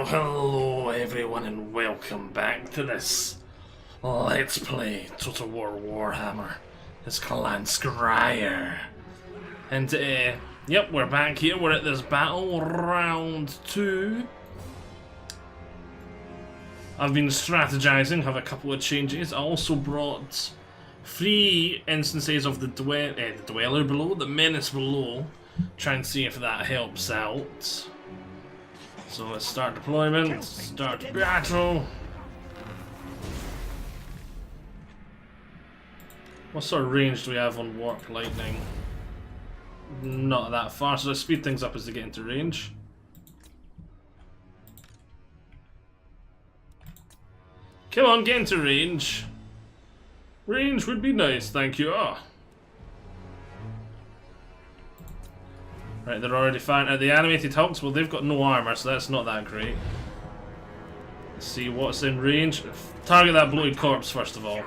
Well, hello everyone and welcome back to this Let's Play Total War Warhammer. It's called Skryre. And yep, we're back here. We're at this battle, round 2. I've been strategizing, have a couple of changes. I also brought 3 instances of the Dweller below, the Menace below. Try and see if that helps out. So let's start deployment, start battle. What sort of range do we have on Warp Lightning? Not that far, so let's speed things up as they get into range. Come on, get into range. Range would be nice, thank you. Oh. Right, they're already firing. The animated hulks, well, they've got no armor, so that's not that great. Let's see what's in range. Target that bloated corpse first of all.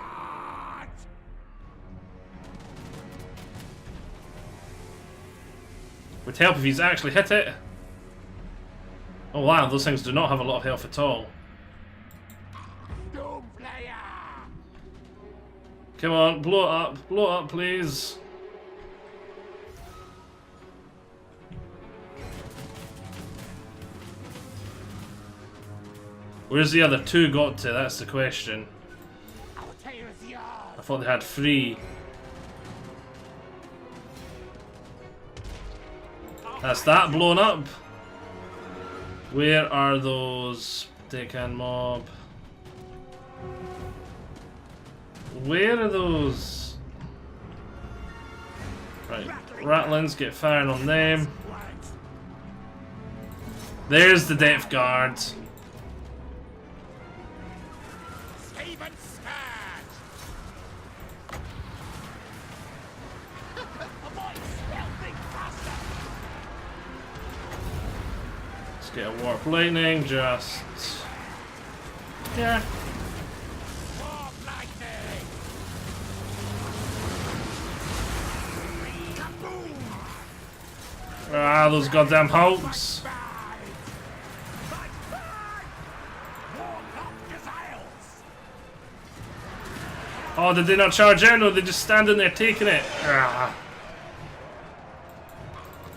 Would help if he's actually hit it. Oh wow, those things do not have a lot of health at all. Come on, blow it up, please. Where's the other 2 got to? That's the question. I thought they had 3. That's that blown up. Where are those? Dick and mob. Where are those? Right, Ratlins, get firing on them. There's the Depth Guard. Get a Warp Lightning, just... yeah. Ah, those goddamn hulks. Oh, did they not charge in, or they just standing there taking it? Ah.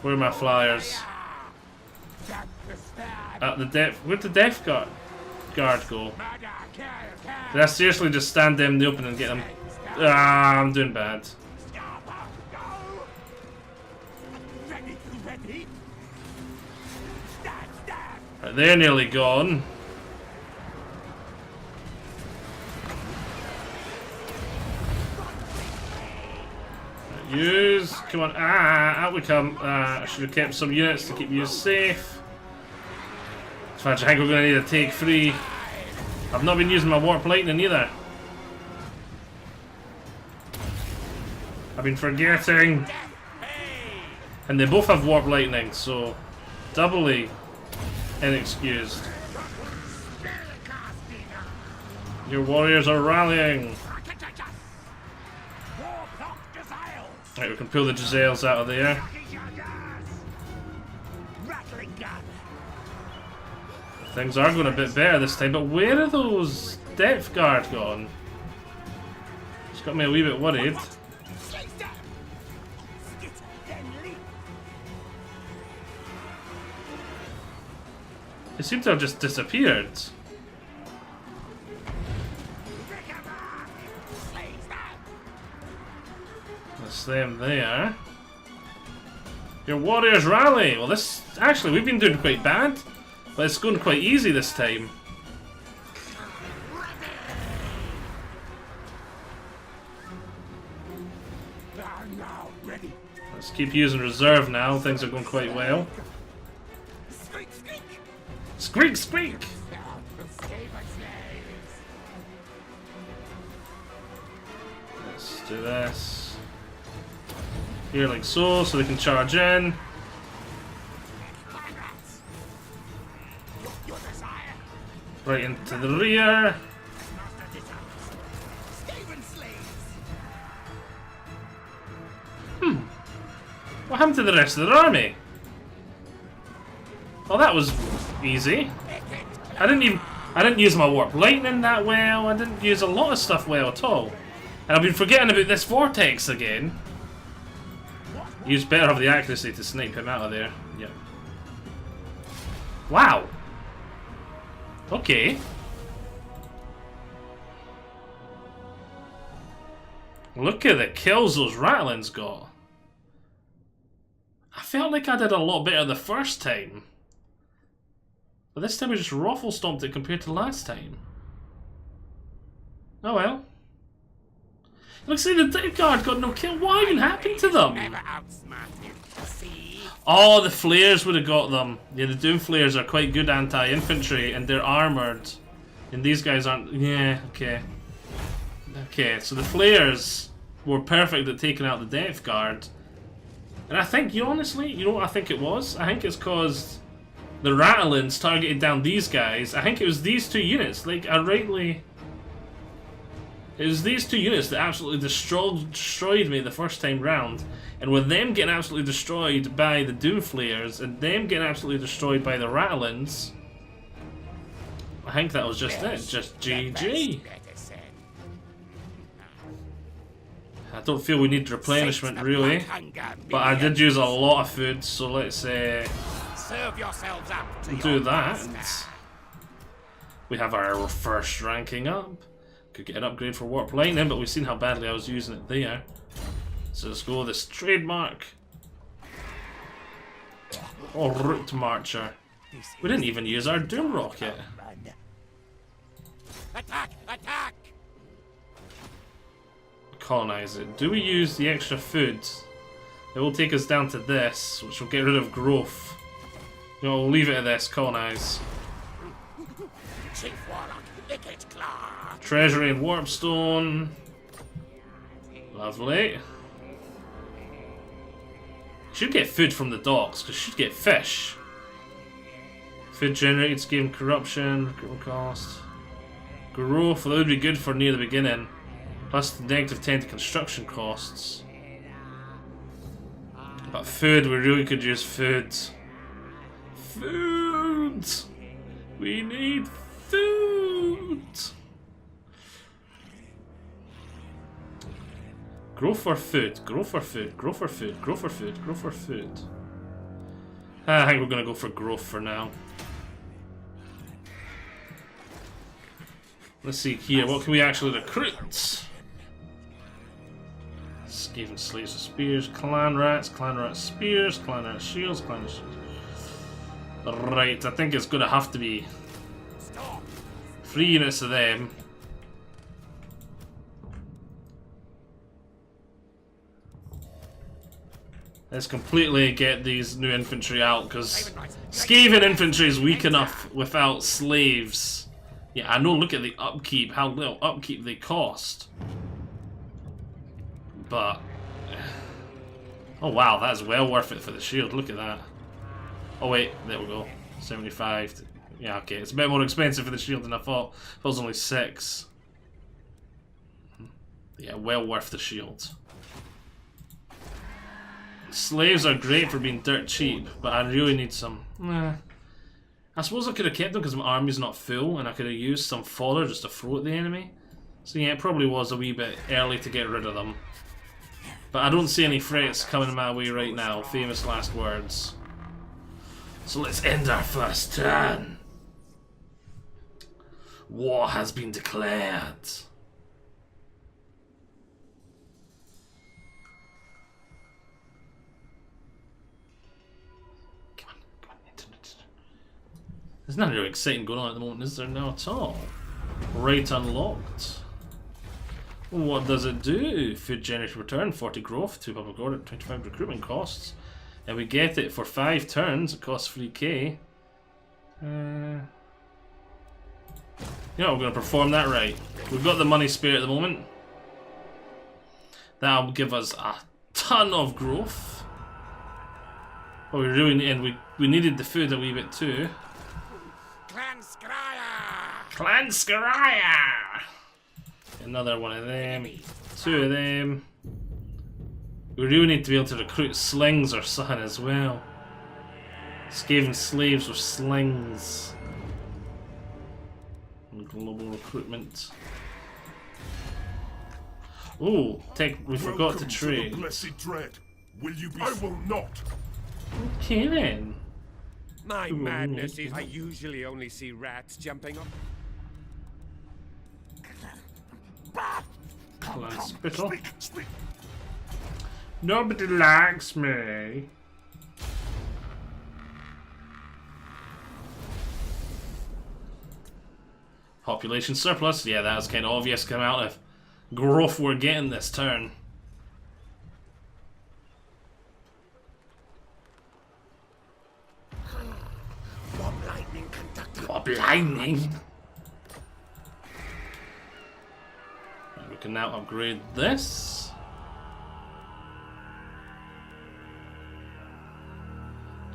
Where are my flyers? At the depth, where'd the Death Guard go? Did I seriously just stand them in the open and get them? Ah, I'm doing bad. Right, they're nearly gone. Right, use, come on, out we come. I should have kept some units to keep you safe. I think we're going to need to take 3. I've not been using my Warp Lightning either. I've been forgetting. And they both have Warp Lightning, so doubly inexcused. Your warriors are rallying. Right, we can pull the Giselles out of there. Things are going a bit better this time, but where are those Depth Guard gone? It's got me a wee bit worried. They seem to have just disappeared. That's them there. Your warriors rally! Well, this... actually, we've been doing quite bad. But it's going quite easy this time. Let's keep using reserve now. Things are going quite well. Squeak, squeak! Let's do this. Here like so they can charge in. Right into the rear. What happened to the rest of their army? Well, that was easy. I didn't use my warp lightning that well. I didn't use a lot of stuff well at all. And I've been forgetting about this vortex again. You better have the accuracy to snipe him out of there. Yep. Wow. Okay. Look at the kills those rattlings got. I felt like I did a lot better the first time. But this time we just ruffle stomped it compared to last time. Oh well. Looks like the dive guard got no kill. What even happened to them? Oh, the flares would have got them. Yeah, the Doom flares are quite good anti-infantry and they're armoured. And these guys aren't. Yeah, okay. Okay, so the flares were perfect at taking out the depth guard. And I think, honestly, you know what I think it was? I think it's because the rattlings targeted down these guys. I think it was these two units. Like, it was these two units that absolutely destroyed me the first time round. And with them getting absolutely destroyed by the Doom flares and them getting absolutely destroyed by the rattlings, I think that was just it. Just GG. I don't feel we need replenishment really, but I did use a lot of food, so let's do that. We have our first ranking up. Could get an upgrade for Warp Lightning, but we've seen how badly I was using it there. So let's go with this trademark. Oh, Root Marcher. We didn't even use our Doom Rocket. Attack! Attack! Colonize it. Do we use the extra food? It will take us down to this, which will get rid of growth. You know, we'll leave it at this. Colonize. Chief Warlock, lick it, claw. Treasury and Warpstone. Lovely. Should get food from the docks, because should get fish. Food generated, game corruption, recruitment cost. Growth, that would be good for near the beginning. Plus the negative 10 to construction costs. But food, we really could use food. Food! We need food! Grow for food, grow for food, grow for food, grow for food, grow for food. I think we're gonna go for growth for now. Let's see here, what can we actually recruit? Skaven slaves with spears, clan rats spears, clan rat shields, clan rat shields. Right, I think it's gonna have to be 3 units of them. Let's completely get these new infantry out, because Skaven infantry is weak enough without slaves. Yeah, I know, look at the upkeep, how little upkeep they cost. But... oh wow, that's well worth it for the shield, look at that. Oh wait, there we go. 75. Yeah, okay, it's a bit more expensive for the shield than I thought. It was only 6. Yeah, well worth the shield. Slaves are great for being dirt cheap, but I really need some... I suppose I could have kept them because my army's not full, and I could have used some fodder just to throw at the enemy. So yeah, it probably was a wee bit early to get rid of them. But I don't see any threats coming my way right now. Famous last words. So let's end our first turn. War has been declared. Come on, internet. There's nothing really exciting going on at the moment, is there? No, at all. Right unlocked. What does it do? Food generation return, 40 growth, 2 public order, 25 recruitment costs. And we get it for 5 turns, it costs 3k. Yeah, we're going to perform that right. We've got the money spare at the moment. That'll give us a ton of growth. But we really need, and we needed the food a wee bit too. Clan Skryre! Clan Skryre! Another one of them, 2 of them. We really need to be able to recruit slings or something as well. Skaven slaves with slings. global recruitment. Oh, we forgot to trade. To the blessed dread. Will you be? I will not. Okay then. My madness is I usually only see rats jumping up. Hospital. Speak. Nobody likes me. Population surplus. Yeah, that was kind of obvious coming out of growth we're getting this turn. Bob lightning conductor. Bob lightning. Right, we can now upgrade this.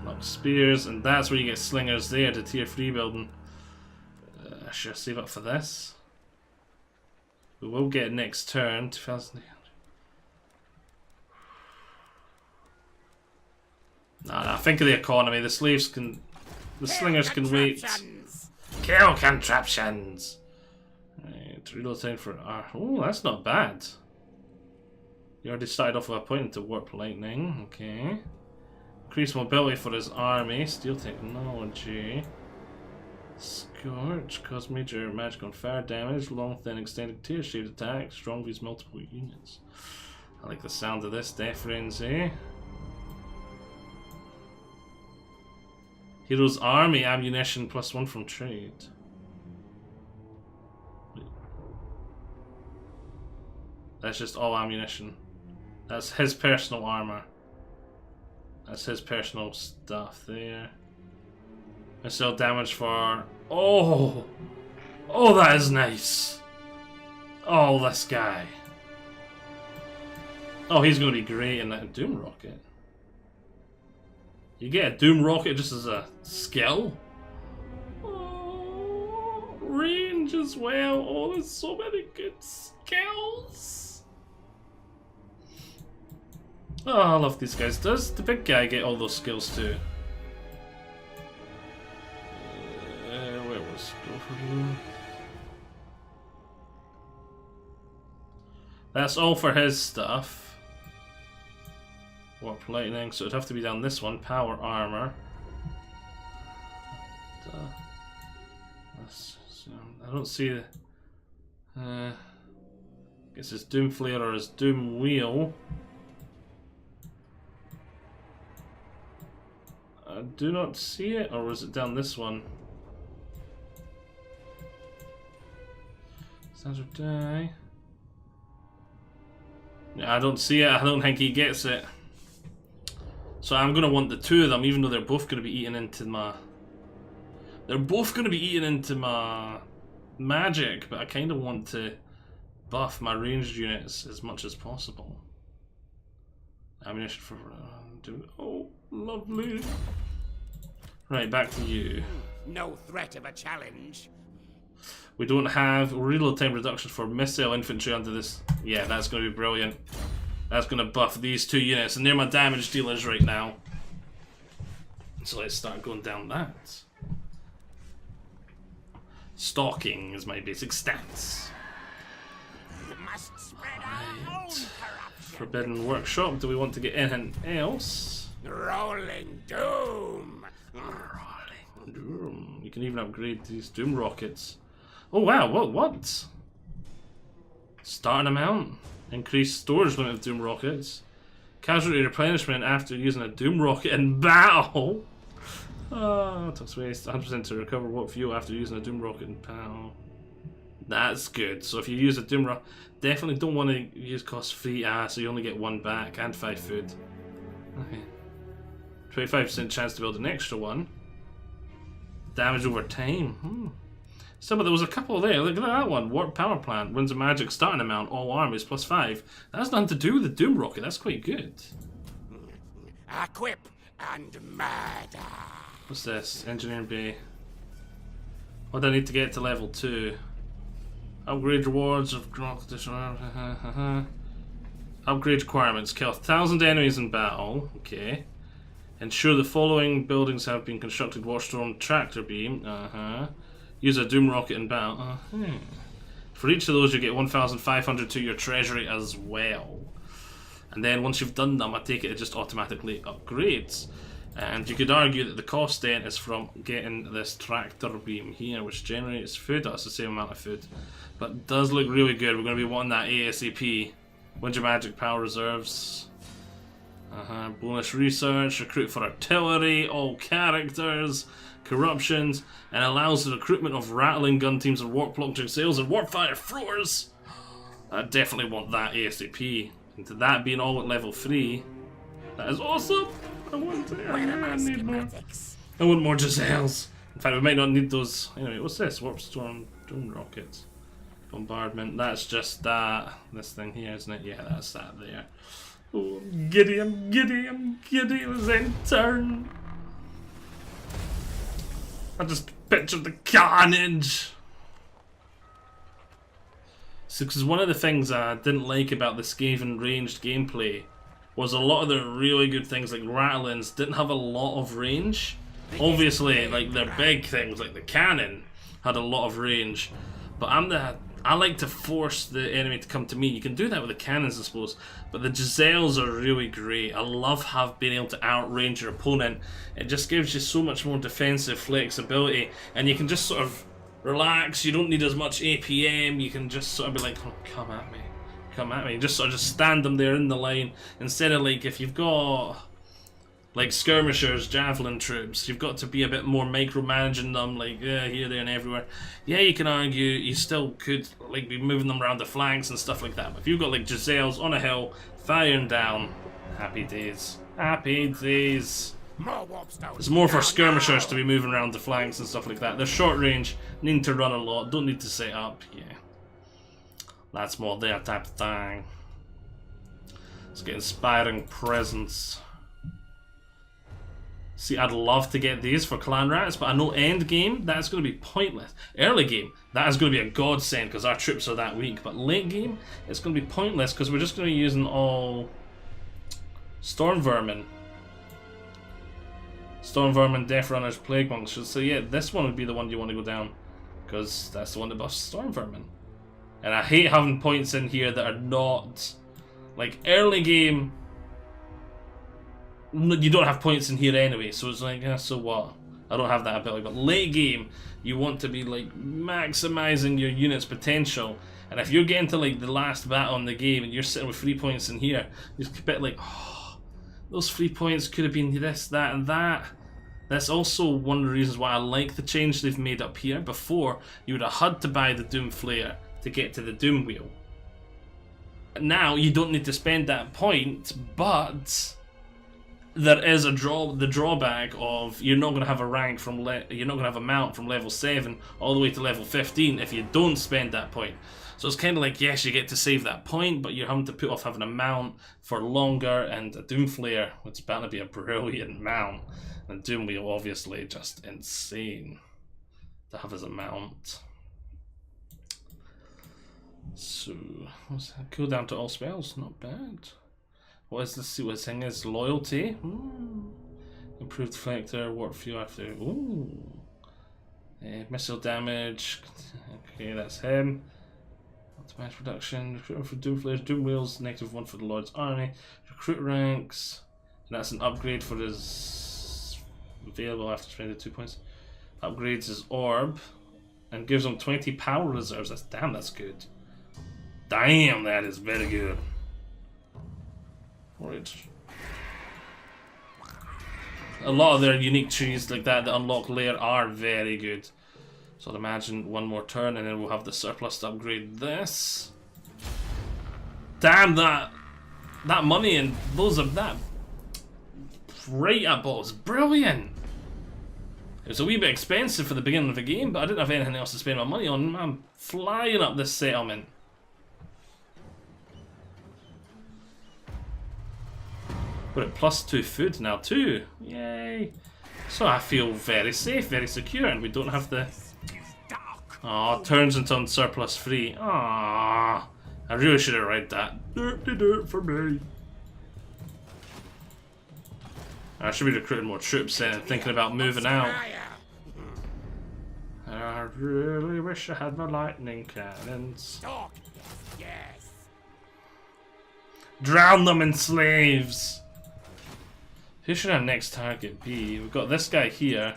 Lock spears, and that's where you get slingers there to tier 3 building. Should I save up for this? We will get it next turn. 2,800. Nah, think of the economy. The slingers can wait. Kill contraptions. Right, reload time for oh, that's not bad. You already started off with a point to warp lightning. Okay. Increase mobility for his army. Steel technology. Scorch, cause major magic on fire damage, long thin extended tear shaped attack, strong views multiple units. I like the sound of this, Death Frenzy. Hero's army ammunition +1 from trade. That's just all ammunition. That's his personal armor. That's his personal stuff there. Missile damage for... Oh! Oh, that is nice! Oh, this guy. Oh, he's going to be great in that Doom Rocket. You get a Doom Rocket just as a skill? Oh, range as well. Oh, there's so many good skills. Oh, I love these guys. Does the big guy get all those skills too? That's all for his stuff. Warp lightning, so it'd have to be down this one. Power armor. I don't see the. Guess his Doom Flare or his Doom Wheel. I do not see it, or was it down this one? Standard die. Yeah, I don't see it. I don't think he gets it. So I'm gonna want the two of them, even though they're both gonna be eaten into my. They're both gonna be eaten into my magic, but I kind of want to buff my ranged units as much as possible. Ammunition for. Oh, lovely. Right, back to you. No threat of a challenge. We don't have reload time reduction for missile infantry under this. Yeah, that's going to be brilliant. That's going to buff these two units, and they're my damage dealers right now. So let's start going down that. Stalking is my basic stats. Must spread our own corruption. Forbidden Workshop. Do we want to get anything else? Rolling Doom. Rolling Doom. You can even upgrade these Doom Rockets. Oh wow, what? Starting amount. Increased storage limit of Doom Rockets. Casualty replenishment after using a Doom Rocket in battle. Tox waste 100% to recover what fuel after using a Doom Rocket in battle. That's good. So if you use a Doom Rocket, definitely don't want to use cost free so you only get 1 back and 5 food. Okay. 25% chance to build an extra one. Damage over time. So, but there was a couple there. Look at that one. Warp Power Plant. Winds of Magic. Starting amount. All armies. +5. That's nothing to do with the Doom Rocket. That's quite good. Equip and murder. What's this? Engineering Bay. What do I need to get to level 2? Upgrade rewards of additional. Upgrade requirements. Kill 1,000 enemies in battle. Okay. Ensure the following buildings have been constructed. Warstorm Tractor Beam. Use a Doom Rocket in battle. For each of those, you get 1,500 to your treasury as well. And then once you've done them, I take it just automatically upgrades. And you could argue that the cost then is from getting this tractor beam here, which generates food. That's the same amount of food, but it does look really good. We're going to be wanting that ASAP. When's your magic power reserves? Bonus research, recruit for artillery, all characters, corruptions, and allows the recruitment of rattling gun teams and warp plunging sails and warp fire throwers. I definitely want that ASAP. And to that being all at level 3, that is awesome. I want more Giselles. In fact, we might not need those. Anyway, what's this? Warp storm, doom rockets, bombardment. That's just that. This thing here, isn't it? Yeah, that's that there. Oh, giddy, I'm giddy, I'm giddy. It was in turn. I just pictured the carnage. So, because one of the things I didn't like about the Skaven ranged gameplay was a lot of the really good things like Rattlins didn't have a lot of range. Obviously, like their big things like the cannon had a lot of range, but I like to force the enemy to come to me. You can do that with the cannons, I suppose, but the Giselles are really great. I love being able to outrange your opponent. It just gives you so much more defensive flexibility, and you can just sort of relax. You don't need as much APM. You can just sort of be like, oh, come at me. Come at me. Just sort of just stand them there in the line, instead of like if you've got like skirmishers, javelin troops, you've got to be a bit more micromanaging them, like here, there, and everywhere. Yeah, you can argue you still could like be moving them around the flanks and stuff like that. But if you've got like Giselles on a hill, firing down, happy days, happy days. It's more for skirmishers to be moving around the flanks and stuff like that. They're short range, need to run a lot, don't need to set up. Yeah. That's more their type of thing. Let's get inspiring presence. See, I'd love to get these for clan rats, but I know end game, that's going to be pointless. Early game, that is going to be a godsend because our troops are that weak. But late game, it's going to be pointless because we're just going to be using all Storm Vermin. Storm Vermin, Death Runners, Plague Monks. So yeah, this one would be the one you want to go down because that's the one that buffs Storm Vermin. And I hate having points in here that are not, like, early game, you don't have points in here anyway, so it's like, so what? I don't have that ability. But late game, you want to be, like, maximizing your unit's potential. And if you're getting to, like, the last battle in the game and you're sitting with 3 points in here, you're a bit like, oh, those 3 points could have been this, that, and that. That's also one of the reasons why I like the change they've made up here. Before, you would have had to buy the Doom Flare to get to the Doom Wheel. Now you don't need to spend that point, but there is the drawback of you're not going to have a rank from you're not going to have a mount from level 7 all the way to level 15 if you don't spend that point. So it's kind of like, yes, you get to save that point, but you're having to put off having a mount for longer, and a Doom Flare, which is bound to be a brilliant mount, and Doom Wheel obviously just insane to have as a mount. So, what's that? Cooldown to all spells, not bad. What is this? See what this thing is? Loyalty. Improved Deflector, Warp Fuel after. Ooh. Missile damage. Okay, that's him. Optimized production. Recruitment for Doom Flares, Doom Wheels, -1 for the Lord's Army. Recruit ranks. And that's an upgrade for his. Available after spending 2 points. Upgrades his orb. And gives him 20 power reserves. That's good. Damn, that is very good. Right. A lot of their unique trees like that unlock layer are very good. So I'd imagine one more turn and then we'll have the surplus to upgrade this. Damn, that money and those of that right up was brilliant. It was a wee bit expensive for the beginning of the game, but I didn't have anything else to spend my money on. I'm flying up this settlement. We're at +2 food now too. Yay. So I feel very safe, very secure, and we don't have the... Aw, turns into surplus free. Ah, I really should have read that. Dirt for me. I should be recruiting more troops then and thinking about moving out. I really wish I had my lightning cannons. Talk. Yes. Drown them in slaves! Who should our next target be? We've got this guy here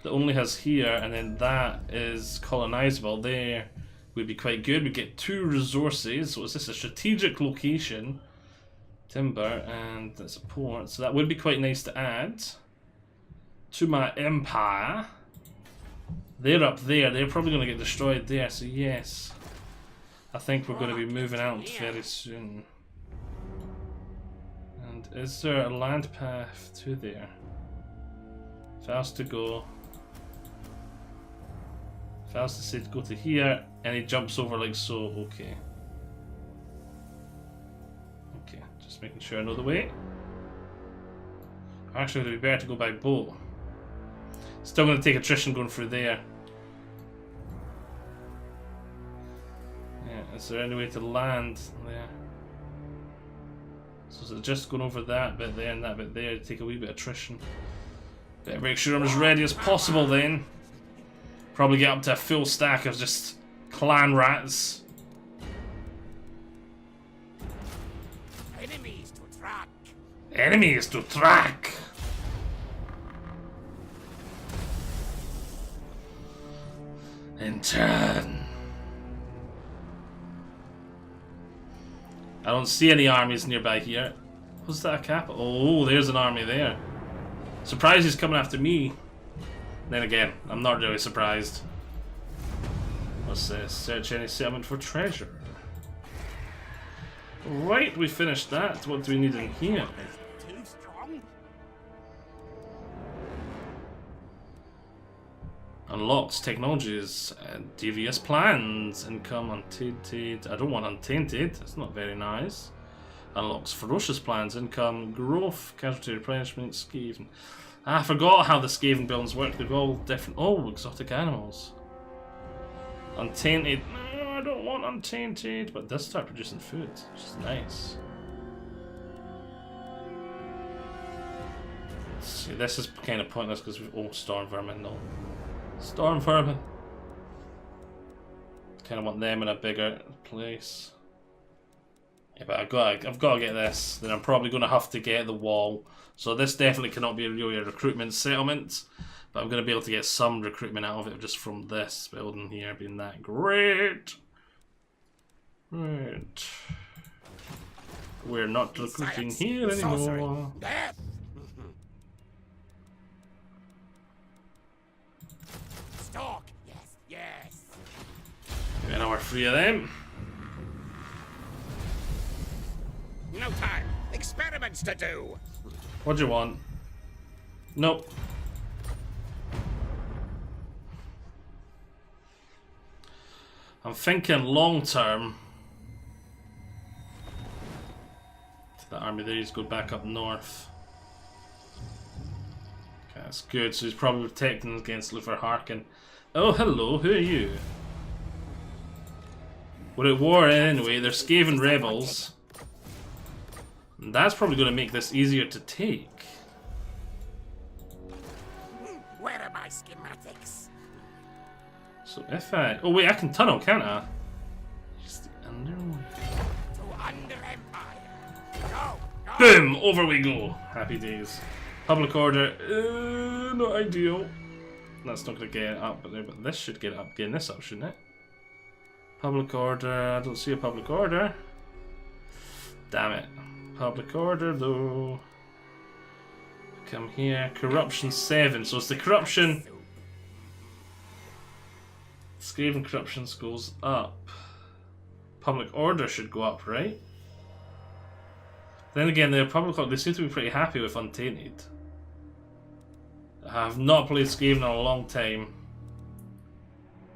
that only has here, and then that is colonizable. There would be quite good. We get 2 resources. So is this a strategic location? Timber, and that's a port. So that would be quite nice to add to my empire. They're up there. They're probably going to get destroyed there. So yes, I think we're going to be moving out very soon. And is there a land path to there? Fast to go. Fast to say to go to here, and he jumps over like so. Okay. Okay, just making sure I know the way. Actually, it would be better to go by boat. Still going to take attrition going through there. Yeah, is there any way to land there? So is it just going over that bit there and that bit there to take a wee bit of attrition? Better make sure I'm as ready as possible then. Probably get up to a full stack of just clan rats. Enemies to track. Enemies to track! In turn. I don't see any armies nearby here. Was that a capital? Oh, there's an army there. Surprised he's coming after me. Then again, I'm not really surprised. What's this? Search any settlement for treasure. Right, we finished that. What do we need in here? Too strong. Unlocks technologies, devious plans, income untainted. I don't want untainted, that's not very nice. Unlocks ferocious plans, income, growth, casualty replenishment, Skaven. I forgot how the Skaven buildings work, they're all different. Oh, exotic animals. Untainted, no, I don't want untainted, but this start producing food, which is nice. Let's see, this is kind of pointless because we've. Oh, storm vermin, no. Storm vermin. Kind of want them in a bigger place. Yeah, but I've got to get this. Then I'm probably going to have to get the wall. So this definitely cannot be really a recruitment settlement. But I'm going to be able to get some recruitment out of it just from this building here being that great. Right. We're not recruiting here anymore. Death. Stalk. Yes. Yes. Get our 3 of them. No time. Experiments to do. What do you want? Nope. I'm thinking long term. The army there, he's go back up north. Okay, that's good. So he's probably protecting against Luther Harkin. Oh, hello. Who are you? We're at war anyway. They're Skaven rebels. And that's probably going to make this easier to take. Where are my schematics? So if I... Oh wait, I can tunnel, can't I? Just the underway. To under empire. Go. Go. Boom! Over we go. Happy days. Public order. Not ideal. That's not going to get it up there, but this should get it up. Getting this up, shouldn't it? Public order. I don't see a public order. Damn it. Public order though. Come here. Corruption 7. So it's the corruption. Skaven corruption goes up. Public order should go up, right? Then again, the public order, they seem to be pretty happy with Untainted. I have not played Skaven in a long time,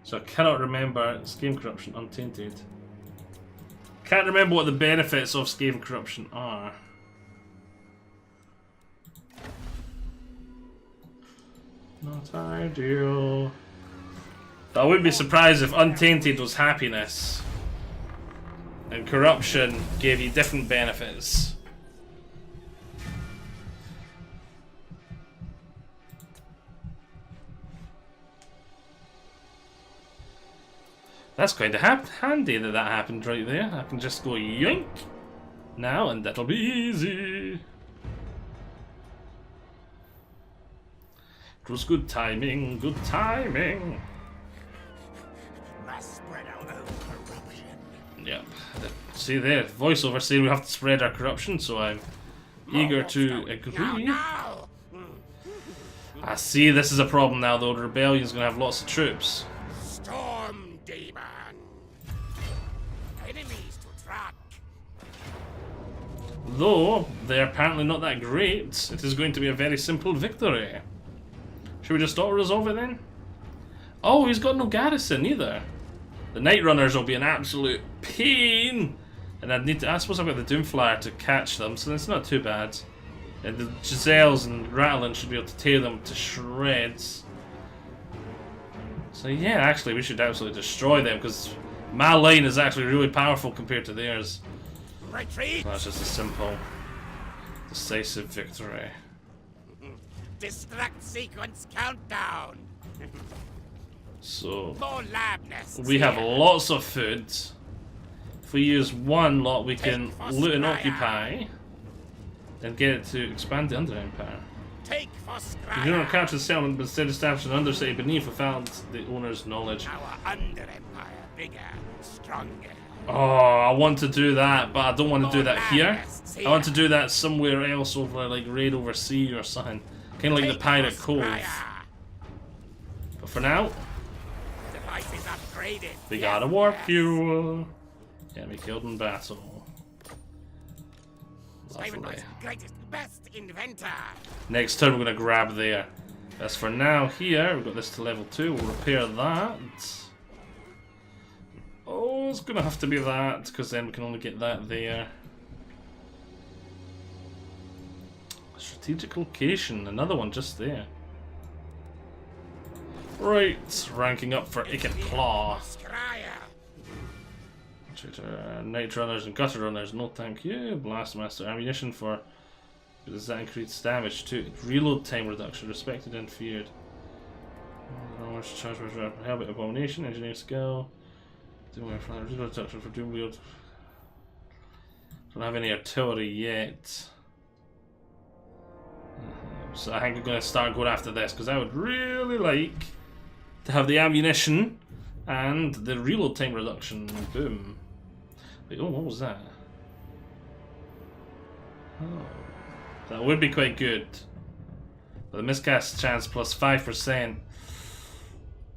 so I cannot remember Skaven corruption Untainted. Can't remember what the benefits of Skaven corruption are. Not ideal. But I wouldn't be surprised if Untainted was happiness and corruption gave you different benefits. That's kind of handy that that happened right there. I can just go yoink now, and that'll be easy. It was good timing, good timing. Must spread our own corruption. Yep. See there, voiceover saying we have to spread our corruption, so I'm eager to agree. No! I see this is a problem now though, the rebellion's gonna have lots of troops. Storm demon. Enemies to track. Though, they're apparently not that great, it is going to be a very simple victory. Should we just auto-resolve it then? Oh, he's got no garrison either. The Night Runners will be an absolute pain. And I'd need to, I suppose I've got the Doomflyer to catch them, so that's not too bad. And the Giselles and Rattlin should be able to tear them to shreds. So yeah, actually we should absolutely destroy them, because my line is actually really powerful compared to theirs. Retreat. So that's just a simple, decisive victory. Destruct sequence countdown. So More lab nests. we have here. lots of food. If we use one lot, we can Take for loot and skryre. occupy, and get it to expand the Under Empire. Take for You do not skryre. capture the settlement, but instead establish an undercity beneath without the owner's knowledge. Our under empire bigger, stronger. Oh, I want to do that, but I don't want to do More that here. madness I want to do that somewhere else over, like, raid over sea or something. Kind of like the Take Pirate for Cove. skryre. But for now, Device is upgraded. we Yes, got a warp yes. fuel. Yeah, we killed in battle. David Lovely. Rice's greatest, best inventor. Next turn we're going to grab there. As for now, here, we've got this to level 2. We'll repair that. Oh, it's going to have to be that, because then we can only get that there. Strategic location, another one just there. Right, ranking up for Icket Claw. Skryre. Night Runners and Gutter Runners, no thank you. Blastmaster ammunition for. Does that increase damage too? Reload time reduction, respected and feared. Charge for Helmet Abomination, Engineering Skill. Reload reduction for Doom Wield. Don't have any artillery yet. So I think I'm going to start going after this, because I would really like to have the ammunition and the reload time reduction. Boom. Wait, oh, what was that? Oh, that would be quite good. But the miscast chance plus 5%.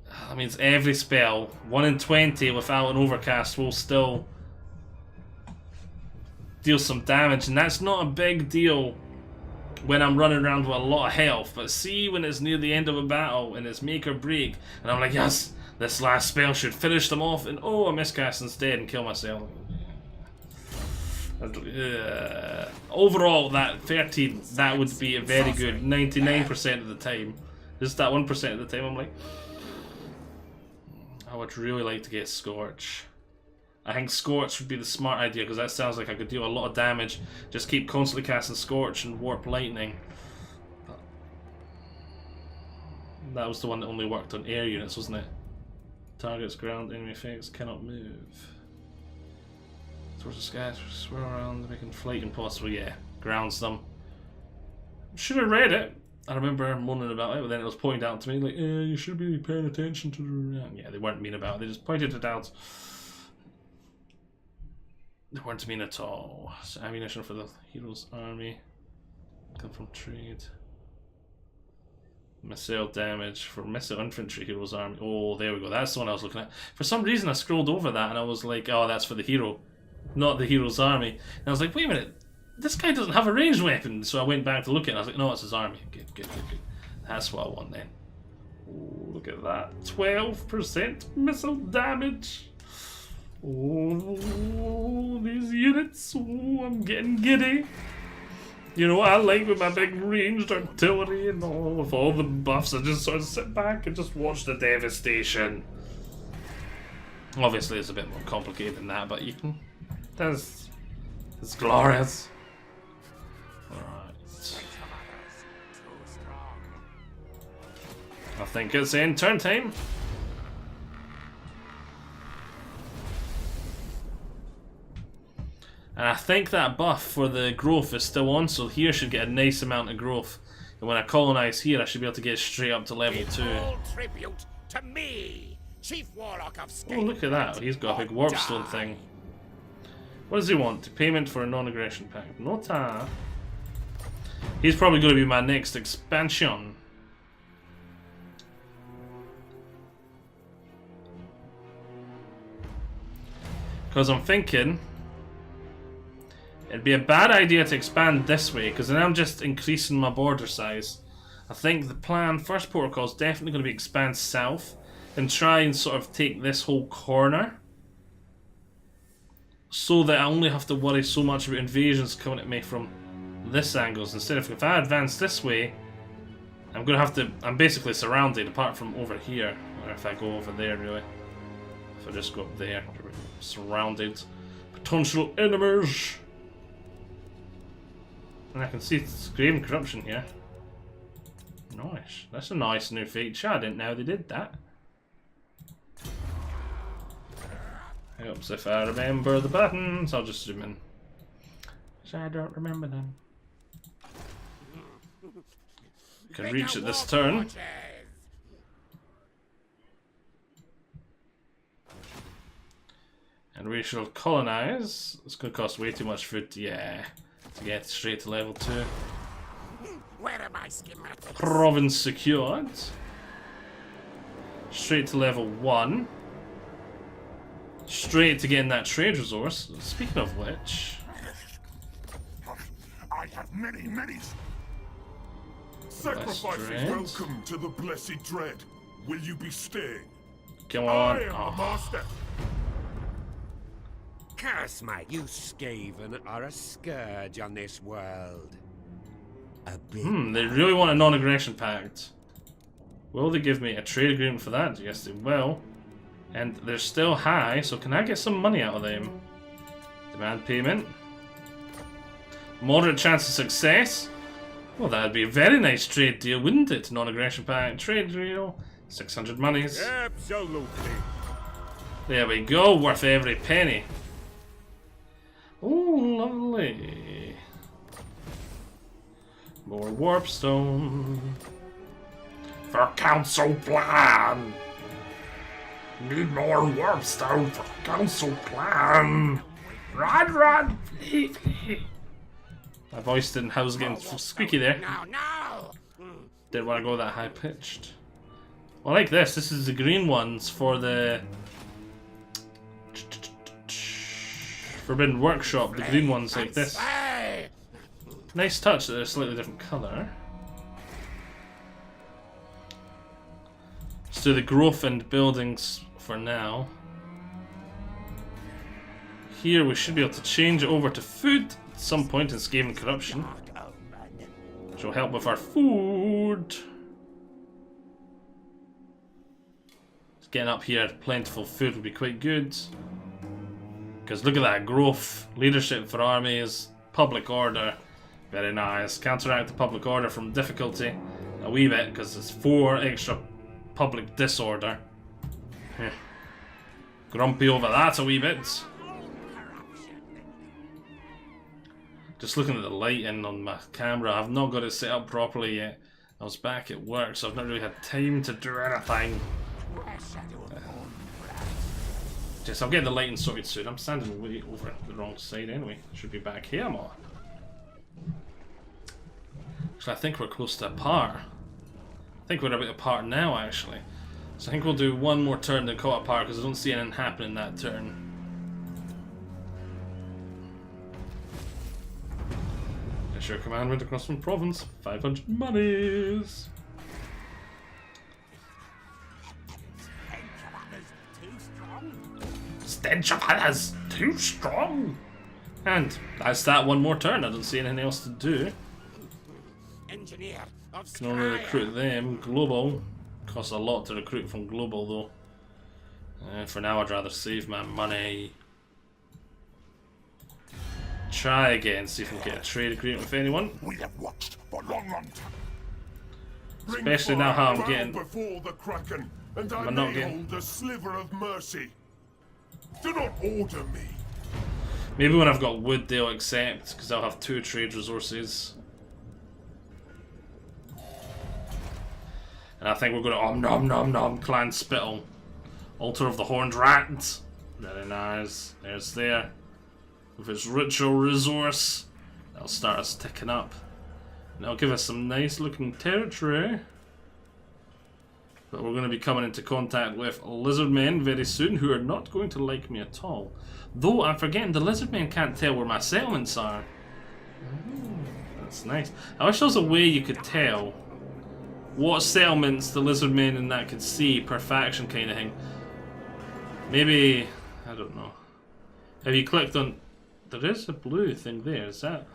That means every spell, 1 in 20 without an overcast, will still deal some damage, and that's not a big deal when I'm running around with a lot of health. But see, when it's near the end of a battle and it's make or break, and I'm like, yes, this last spell should finish them off, and oh, I miscast instead and kill myself. Overall, that 13, that would be a very good 99% of the time. Just that 1% of the time, I'm like, I would really like to get Scorch. I think Scorch would be the smart idea, because that sounds like I could deal a lot of damage. Just keep constantly casting Scorch and Warp Lightning. That was the one that only worked on air units, wasn't it? Targets, ground, enemy effects, cannot move. Towards the sky, swirl around, making flight impossible. Yeah, grounds them. Should have read it. I remember moaning about it, but then it was pointed out to me, like, you should be paying attention to the... Yeah, they weren't mean about it, they just pointed it out. They weren't mean at all. So ammunition for the hero's army. Come from trade. Missile damage for missile infantry hero's army. Oh, there we go. That's the one I was looking at. For some reason I scrolled over that and I was like, oh, that's for the hero, not the hero's army. And I was like, wait a minute, this guy doesn't have a ranged weapon. So I went back to look at it and I was like, no, it's his army. Good, good, good, good. That's what I want then. Oh, look at that. 12% missile damage. Oh, these units. Oh, I'm getting giddy. You know what I like with my big ranged artillery and all, with all the buffs, I just sort of sit back and just watch the devastation. Obviously it's a bit more complicated than that, but you can... It's glorious. Alright. I think it's end turn time. And I think that buff for the growth is still on, so here should get a nice amount of growth. And when I colonize here, I should be able to get straight up to level 2. All tribute to me, Chief Warlock of Oh, look at that. He's got a big warpstone thing. What does he want? Payment for a non-aggression pact. Nota. He's probably going to be my next expansion. Because I'm thinking it'd be a bad idea to expand this way, because then I'm just increasing my border size. I think the plan, first protocol, is definitely going to be expand south and try and sort of take this whole corner, so that I only have to worry so much about invasions coming at me from this angle. Instead of, if I advance this way, I'm going to have to, I'm basically surrounded apart from over here, or if I go over there really. If I just go up there, surrounded. Potential enemies. And I can see Skryre and corruption here. Nice. That's a nice new feature. I didn't know they did that. Helps if I remember the buttons. I'll just zoom in. So I don't remember them. Can reach it this turn. And we shall colonize. It's going to cost way too much food to, to get straight to level 2. Where are my schematics? Province secured. Straight to level 1. Straight to getting that trade resource. Speaking of which, I have many. Sacrifices welcome to the blessed dread. Will you be staying? come on. I am the master. Curse my, you Skaven are a scourge on this world. A big They really want a non-aggression pact. Will they give me a trade agreement for that? Yes, they will. And they're still high, so can I get some money out of them? Demand payment. Moderate chance of success. Well, that'd be a very nice trade deal, wouldn't it? Non-aggression pact, trade deal, 600 monies. Absolutely. There we go, worth every penny. Oh, lovely. More warpstone. For council plan. Need more warpstone for council plan. Run, flee. My voice didn't. I was getting squeaky there. No. Didn't want to go that high pitched. I like this. This is the green ones for the Forbidden Workshop. The green ones like this. Nice touch that they're a slightly different colour. Let's do the growth and buildings for now. Here we should be able to change it over to food at some point in Skaven Corruption, which will help with our food. Getting up here, plentiful food would be quite good. Because look at that growth, leadership for armies, public order, very nice. Counteract the public order from difficulty a wee bit because it's 4 extra public disorder. Grumpy over that a wee bit. Just looking at the lighting on my camera, I've not got it set up properly yet. I was back at work, so I've not really had time to do anything. Yes, I'll get the lighting sorted soon. I'm standing way over the wrong side anyway. Should be back here more. Actually, I think we're close to a par. I think we're about a par now, actually. So I think we'll do one more turn then call it a par, because I don't see anything happening that turn. Issue command went across from province. 500 monies. Stench of others too strong. And that's that one more turn. I don't see anything else to do. Engineer of Can only recruit them. Global. Costs a lot to recruit from global though. For now I'd rather save my money. Try again, see if we can get a trade agreement with anyone. We have watched for long time. Especially now how I'm getting. Before the Kraken, and I I'm not may getting. hold a sliver of mercy. Do not order me. Maybe when I've got wood they'll accept, because I'll have 2 trade resources. And I think we're gonna nom nom nom clan spittle. Altar of the Horned Rat. Very nice. There's there. With its ritual resource. That'll start us ticking up. And it'll give us some nice looking territory. But we're going to be coming into contact with lizard men very soon who are not going to like me at all. Though I'm forgetting the lizard men can't tell where my settlements are. That's nice. I wish there was a way you could tell what settlements the lizard men and that could see per faction kind of thing. Maybe, I don't know. Have you clicked on... There is a blue thing there, is that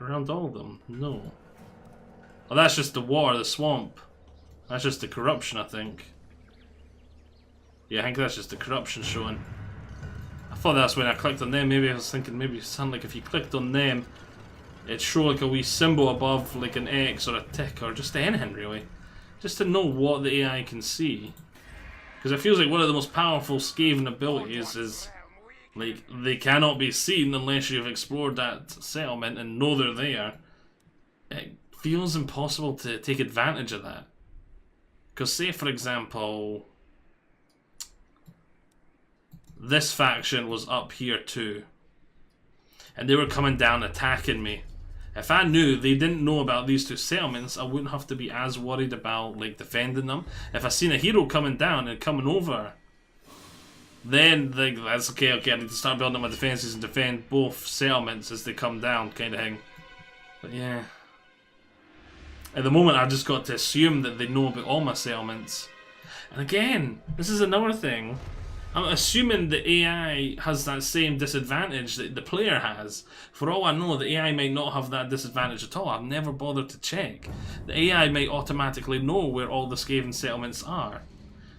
around all of them? No. Oh, that's just the water, the swamp. That's just the corruption, I think. Yeah, I think that's just the corruption showing. I thought that's when I clicked on them. Maybe I was thinking maybe it sounded like if you clicked on them, it'd show like a wee symbol above, like an X or a tick or just anything really. Just to know what the AI can see. Because it feels like one of the most powerful Skaven abilities is, like, they cannot be seen unless you've explored that settlement and know they're there. It feels impossible to take advantage of that. Because say, for example, this faction was up here too. And they were coming down attacking me. If I knew they didn't know about these 2 settlements, I wouldn't have to be as worried about, like, defending them. If I seen a hero coming down and coming over, then, like, that's okay, I need to start building up my defenses and defend both settlements as they come down, kind of thing. But yeah. At the moment, I've just got to assume that they know about all my settlements. And again, this is another thing. I'm assuming the AI has that same disadvantage that the player has. For all I know, the AI might not have that disadvantage at all. I've never bothered to check. The AI might automatically know where all the Skaven settlements are.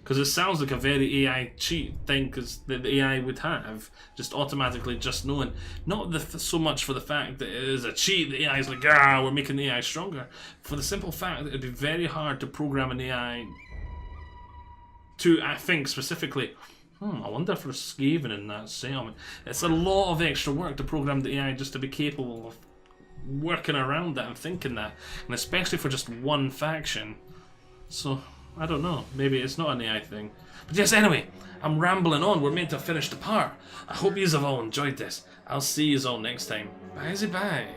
Because it sounds like a very AI cheat thing that the AI would have, just automatically just knowing. Not so much for the fact that it is a cheat, the AI is like, ah, we're making the AI stronger. For the simple fact that it'd be very hard to program an AI to, I think specifically, I wonder if there's Skaven in that settlement. It's a lot of extra work to program the AI just to be capable of working around that and thinking that. And especially for just one faction. So... I don't know. Maybe it's not an AI thing. But yes, anyway, I'm rambling on. We're meant to finish the part. I hope you have all enjoyed this. I'll see you all next time. Bye-bye.